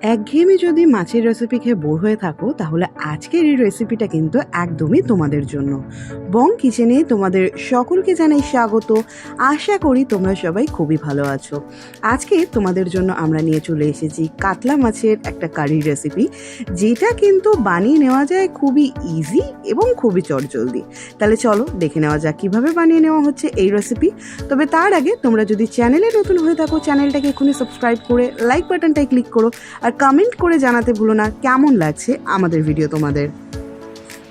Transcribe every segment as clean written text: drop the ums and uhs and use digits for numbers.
একঘেয়েমি যদি মাছের রেসিপি খেয়ে বোর হয়ে থাকো তাহলে আজকের এই রেসিপিটা কিন্তু একদমই তোমাদের জন্য। বং কিচেনে তোমাদের সকলকে জানাই স্বাগত। আশা করি তোমরা সবাই খুবই ভালো আছো। আজকে তোমাদের জন্য আমরা নিয়ে চলে এসেছি কাতলা মাছের একটা কারির রেসিপি, যেটা কিন্তু বানিয়ে নেওয়া যায় খুবই ইজি এবং খুবই চটজলদি। তাহলে চলো দেখে নেওয়া যাক কীভাবে বানিয়ে নেওয়া হচ্ছে এই রেসিপি। তবে তার আগে তোমরা যদি চ্যানেলে নতুন হয়ে থাকো চ্যানেলটাকে এক্ষুনি সাবস্ক্রাইব করে লাইক বাটনটায় ক্লিক করো, আর কমেন্ট করে জানাতে ভুলো না কেমন লাগছে আমাদের ভিডিও তোমাদের।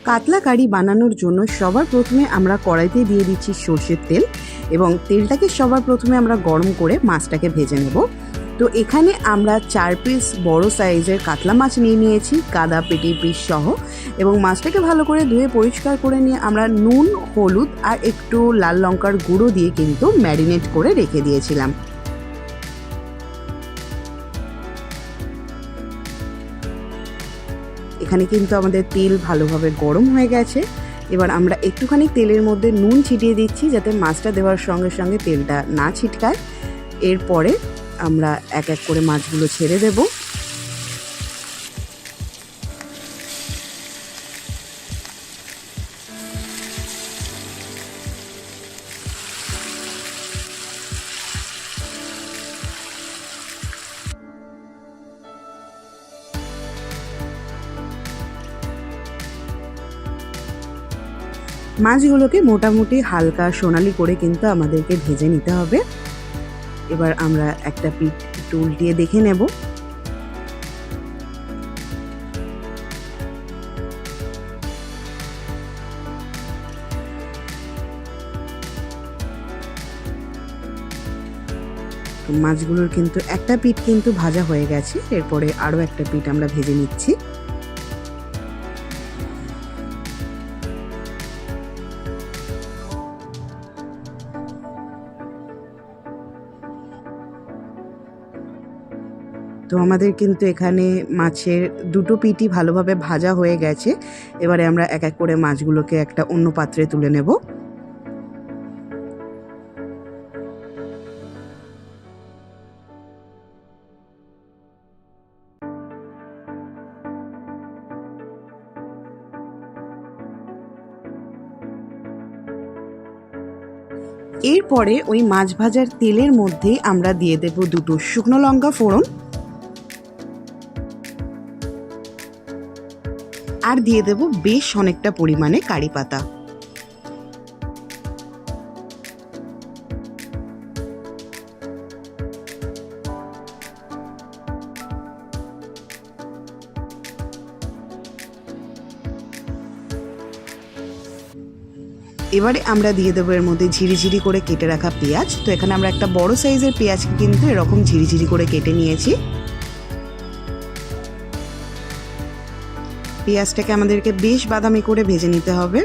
কাতলা কারি বানানোর জন্য সবার প্রথমে আমরা কড়াইতে দিয়ে দিচ্ছি সর্ষের তেল, এবং তেলটাকে সবার প্রথমে আমরা গরম করে মাছটাকে ভেজে নেব। তো এখানে আমরা 4 পিস বড় সাইজের কাতলা মাছ নিয়ে নিয়েছি, কাদা পেটি পিস সহ, এবং মাছটাকে ভালো করে ধুয়ে পরিষ্কার করে নিয়ে আমরা নুন, হলুদ আর একটু লাল লঙ্কার গুঁড়ো দিয়ে কিন্তু ম্যারিনেট করে রেখে দিয়েছিলাম। এখানে কিন্তু আমাদের তেল ভালোভাবে গরম হয়ে গেছে। এবার আমরা একটুখানি তেলের মধ্যে নুন ছিটিয়ে দিচ্ছি যাতে মাছটা দেওয়ার সঙ্গে সঙ্গে তেলটা না ছিটকায়। এরপরে আমরা এক এক করে মাছগুলো ছেড়ে দেব। মাছগুলোকে মোটামুটি হালকা সোনালি করে কিন্তু আমাদেরকে ভেজে নিতে হবে। এবার আমরা একটা পিঠ একটু উল্টিয়ে দেখে নেব। মাছগুলোর কিন্তু একটা পিঠ কিন্তু ভাজা হয়ে গেছে, এরপরে আরও একটা পিঠ আমরা ভেজে নিচ্ছি। তো আমাদের কিন্তু এখানে মাছের দুটো পিঠই ভালোভাবে ভাজা হয়ে গেছে। এবারে আমরা এক এক করে মাছগুলোকে একটা অন্য পাত্রে তুলে নেব। এরপরে ওই মাছ ভাজার তেলের মধ্যে আমরা দিয়ে দেব দুটো শুকনো লঙ্কা ফোড়ন, আর দিয়ে দেব বেশ অনেকটা পরিমাণে কারি পাতা। এবারে আমরা দিয়ে দেবো এর মধ্যে ঝিরিঝিরি করে কেটে রাখা পেঁয়াজ। তো এখানে আমরা একটা বড় সাইজের পেঁয়াজকে কিন্তু এরকম ঝিরিঝিরি করে কেটে নিয়েছি। পেঁয়াজটাকে আমাদেরকে বেশ বাদামি করে ভেজে নিতে হবে।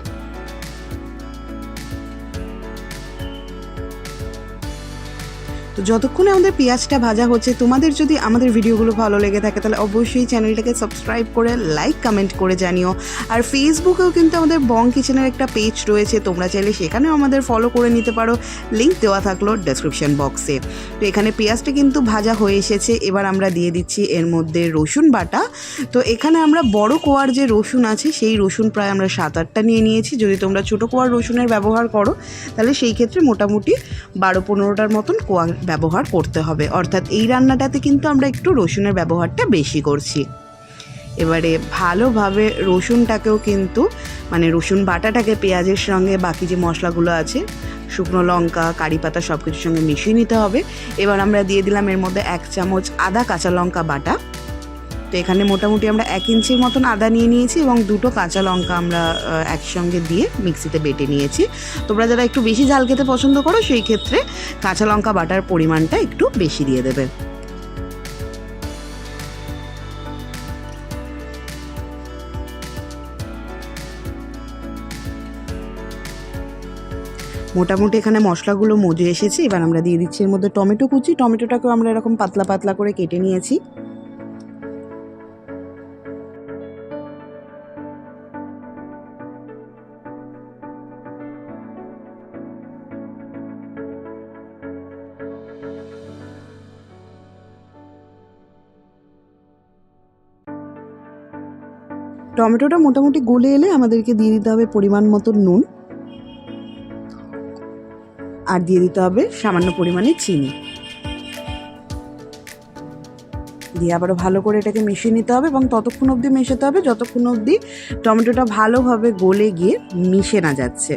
তো যতক্ষণে আমাদের পেঁয়াজটা ভাজা হচ্ছে, তোমাদের যদি আমাদের ভিডিওগুলো ভালো লেগে থাকে তাহলে অবশ্যই চ্যানেলটাকে সাবস্ক্রাইব করে লাইক কমেন্ট করে জানিও। আর ফেসবুকেও কিন্তু আমাদের বং কিচেনের একটা পেজ রয়েছে, তোমরা চাইলে সেখানেও আমাদের ফলো করে নিতে পারো, লিঙ্ক দেওয়া থাকলো ডেসক্রিপশন বক্সে। তো এখানে পেঁয়াজটা কিন্তু ভাজা হয়ে এসেছে। এবার আমরা দিয়ে দিচ্ছি এর মধ্যে রসুন বাটা। তো এখানে আমরা বড় কোয়ার যে রসুন আছে সেই রসুন প্রায় আমরা 7-8টা নিয়ে নিয়েছি। যদি তোমরা ছোটো কোয়ার রসুনের ব্যবহার করো তাহলে সেই ক্ষেত্রে মোটামুটি 12-15টার মতন কোয়া ব্যবহার করতে হবে। অর্থাৎ এই রান্নাটাতে কিন্তু আমরা একটু রসুনের ব্যবহারটা বেশি করছি। এবারে ভালোভাবে রসুনটাকেও কিন্তু রসুন বাটাটাকে পেঁয়াজের সঙ্গে বাকি যে মশলাগুলো আছে, শুকনো লঙ্কা, কারি পাতা সব কিছুর সঙ্গে মিশিয়ে নিতে হবে। এবার আমরা দিয়ে দিলাম এর মধ্যে 1 চামচ আদা কাঁচা লঙ্কা বাটা। তো এখানে মোটামুটি আমরা 1 ইঞ্চির মতন আদা নিয়ে নিয়েছি এবং 2টো কাঁচা লঙ্কা আমরা একসঙ্গে দিয়ে মিক্সিতে বেটে নিয়েছি। তোমরা যারা একটু বেশি ঝাল খেতে পছন্দ করো সেই ক্ষেত্রে কাঁচা লঙ্কা বাটার পরিমাণটা একটু বেশি দিয়ে দেবে। মোটামুটি এখানে মশলাগুলো মজে এসেছে। এবার আমরা দিয়ে দিচ্ছি এর মধ্যে টমেটো কুচি। টমেটোটাকেও আমরা এরকম পাতলা পাতলা করে কেটে নিয়েছি। টমেটোটা মোটামুটি গলে এলে আমাদেরকে দিয়ে দিতে হবে পরিমাণ মতো নুন, আর দিয়ে দিতে হবে সামান্য পরিমাণে চিনি। দিয়ে আবারও ভালো করে এটাকে মিশিয়ে নিতে হবে এবং ততক্ষণ অবধি মেশাতে হবে যতক্ষণ অবধি টমেটোটা ভালোভাবে গলে গিয়ে মিশে না যাচ্ছে।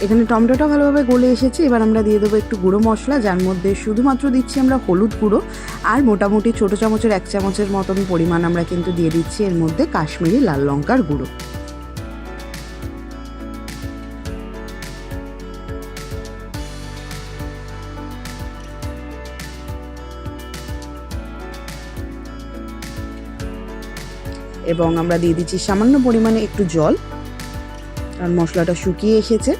এখানে টমেটোটা ভালোভাবে গলে এসেছে। এবার আমরা দিয়ে দেবো একটু গুঁড়ো মশলা, যার মধ্যে শুধুমাত্র দিচ্ছি আমরা হলুদ গুঁড়ো, আর মোটামুটি ছোটো চামচের 1 চামচের মতন পরিমাণ আমরা কিন্তু দিয়ে দিচ্ছি এর মধ্যে কাশ্মীরি লাল লঙ্কার গুঁড়ো। এবং আমরা দিয়ে দিচ্ছি সামান্য পরিমাণে একটু জল, কারণ মশলাটা শুকিয়ে এসেছে।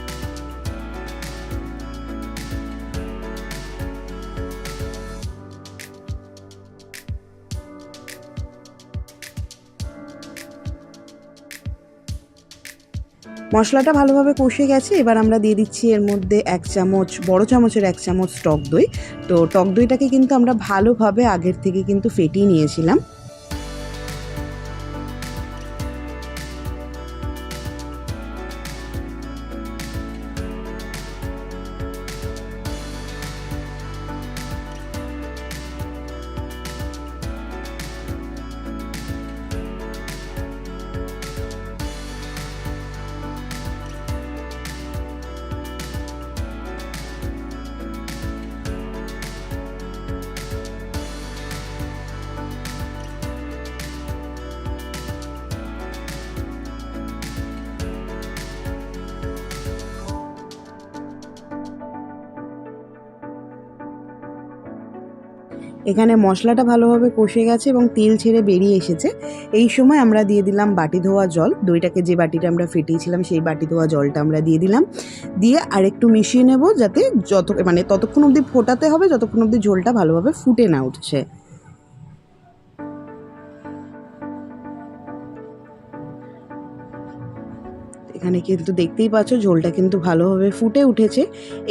মশলাটা ভালোভাবে কষে গেছে। এবার আমরা দিয়ে দিচ্ছি এর মধ্যে 1 চামচ, বড় চামচের 1 চামচ টক দই। তো টক দইটাকে কিন্তু আমরা ভালোভাবে আগের থেকে কিন্তু ফেটিয়ে নিয়েছিলাম। এখানে মশলাটা ভালোভাবে কষে গেছে এবং তেল ছেড়ে বেরিয়ে এসেছে। এই সময় আমরা দিয়ে দিলাম বাটি ধোয়া জল। দইটাকে যে বাটিটা আমরা ফেটিয়েছিলাম সেই বাটি ধোয়া জলটা আমরা দিয়ে দিলাম। দিয়ে আরেকটু মিশিয়ে নেব, যাতে ততক্ষণ অবধি ফোটাতে হবে যতক্ষণ অবধি ঝোলটা ভালোভাবে ফুটে না উঠছে। এখানে কিন্তু দেখতেই পাচ্ছ ঝোলটা কিন্তু ভালোভাবে ফুটে উঠেছে।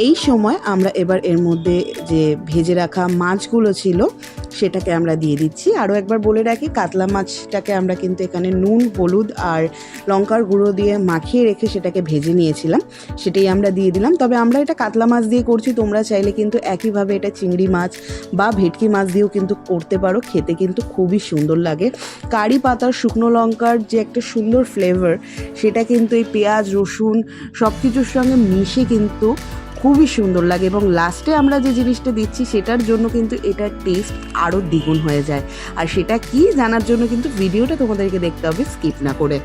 এই সময় আমরা এবার এর মধ্যে যে ভেজে রাখা মাছগুলো ছিল সেটাকে আমরা দিয়ে দিচ্ছি। আরও একবার বলে রাখি, কাতলা মাছটাকে আমরা কিন্তু এখানে নুন, হলুদ আর লঙ্কার গুঁড়ো দিয়ে মাখিয়ে রেখে সেটাকে ভেজে নিয়েছিলাম, সেটাই আমরা দিয়ে দিলাম। তবে আমরা এটা কাতলা মাছ দিয়ে করছি, তোমরা চাইলে কিন্তু একইভাবে এটা চিংড়ি মাছ বা ভেটকি মাছ দিয়েও কিন্তু করতে পারো, খেতে কিন্তু খুবই সুন্দর লাগে। কারি পাতার শুকনো লঙ্কার যে একটা সুন্দর ফ্লেভার, সেটা কিন্তু এই পেঁয়াজ, রসুন সব কিছুর সঙ্গে মিশে কিন্তু খুবই সুন্দর লাগে। এবং লাস্টে আমরা যে জিনিসটা দিচ্ছি সেটার জন্য কিন্তু এটার টেস্ট আরও দ্বিগুণ হয়ে যায়। আর সেটা কি জানার জন্য কিন্তু ভিডিওটা তোমাদেরকে দেখতে হবে স্কিপ না করে।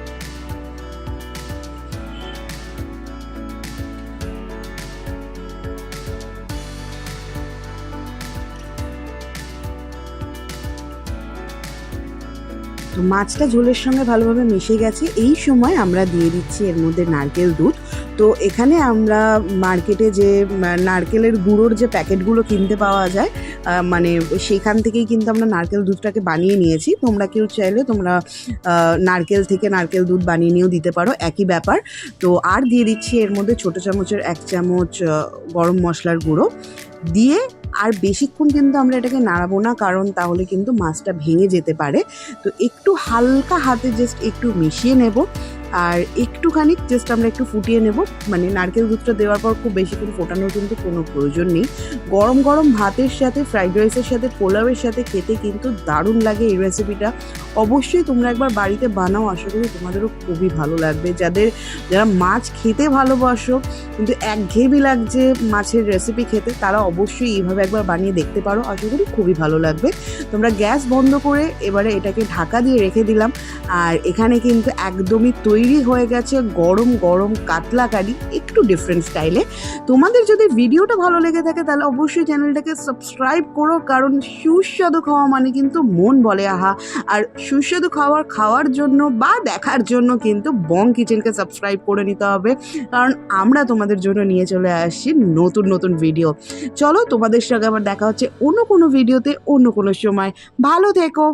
তো মাছটা ঝোলের সঙ্গে ভালোভাবে মিশে গেছে। এই সময় আমরা দিয়ে দিচ্ছি এর মধ্যে নারকেল দুধ। তো এখানে আমরা মার্কেটে যে নারকেলের গুঁড়োর যে প্যাকেটগুলো কিনতে পাওয়া যায়, সেখান থেকেই কিন্তু আমরা নারকেল দুধটাকে বানিয়ে নিয়েছি। তোমরা কেউ চাইলে তোমরা নারকেল থেকে নারকেল দুধ বানিয়ে নিয়েও দিতে পারো, একই ব্যাপার। তো আর দিয়ে দিচ্ছি এর মধ্যে ছোটো চামচের 1 চামচ গরম মশলার গুঁড়ো দিয়ে, আর বেশিক্ষণ কিন্তু আমরা এটাকে নাড়াবো না, কারণ তাহলে কিন্তু মাছটা ভেঙে যেতে পারে। তো একটু হালকা হাতে জাস্ট একটু মিশিয়ে নেব, আর একটুখানি জাস্ট আমরা একটু ফুটিয়ে নেব। নারকেল দুধটা দেওয়ার পর খুব বেশিক্ষণ ফোটানোর কিন্তু কোনো প্রয়োজন নেই। গরম গরম ভাতের সাথে, ফ্রাইড রাইসের সাথে, পোলাওয়ের সাথে খেতে কিন্তু দারুণ লাগে এই রেসিপিটা। অবশ্যই তোমরা একবার বাড়িতে বানাও, আশা করি তোমাদেরও খুবই ভালো লাগবে। যারা মাছ খেতে ভালোবাসো কিন্তু একঘেয়েমি লাগছে মাছের রেসিপি খেতে, তারা অবশ্যই এইভাবে একবার বানিয়ে দেখতে পারো, আশা করি খুবই ভালো লাগবে। তোমরা গ্যাস বন্ধ করে এবারে এটাকে ঢাকা দিয়ে রেখে দিলাম। আর এখানে কিন্তু একদমই তৈরি হয়ে গেছে গরম গরম কাতলা কারি, একটু ডিফারেন্ট স্টাইলে। তোমাদের যদি ভিডিওটা ভালো লেগে থাকে তাহলে অবশ্যই চ্যানেলটাকে সাবস্ক্রাইব করো, কারণ সুস্বাদু খাওয়া মানে কিন্তু মন বলে আহা। আর সুস্বাদু খাওয়ার জন্য বা দেখার জন্য কিন্তু বং কিচেনকে সাবস্ক্রাইব করে নিতে হবে, কারণ আমরা তোমাদের জন্য নিয়ে চলে আসছি নতুন নতুন ভিডিও। চলো, তোমাদের সঙ্গে আবার দেখা হচ্ছে অন্য কোনো ভিডিওতে, অন্য কোনো সময়। ভালো থেকো।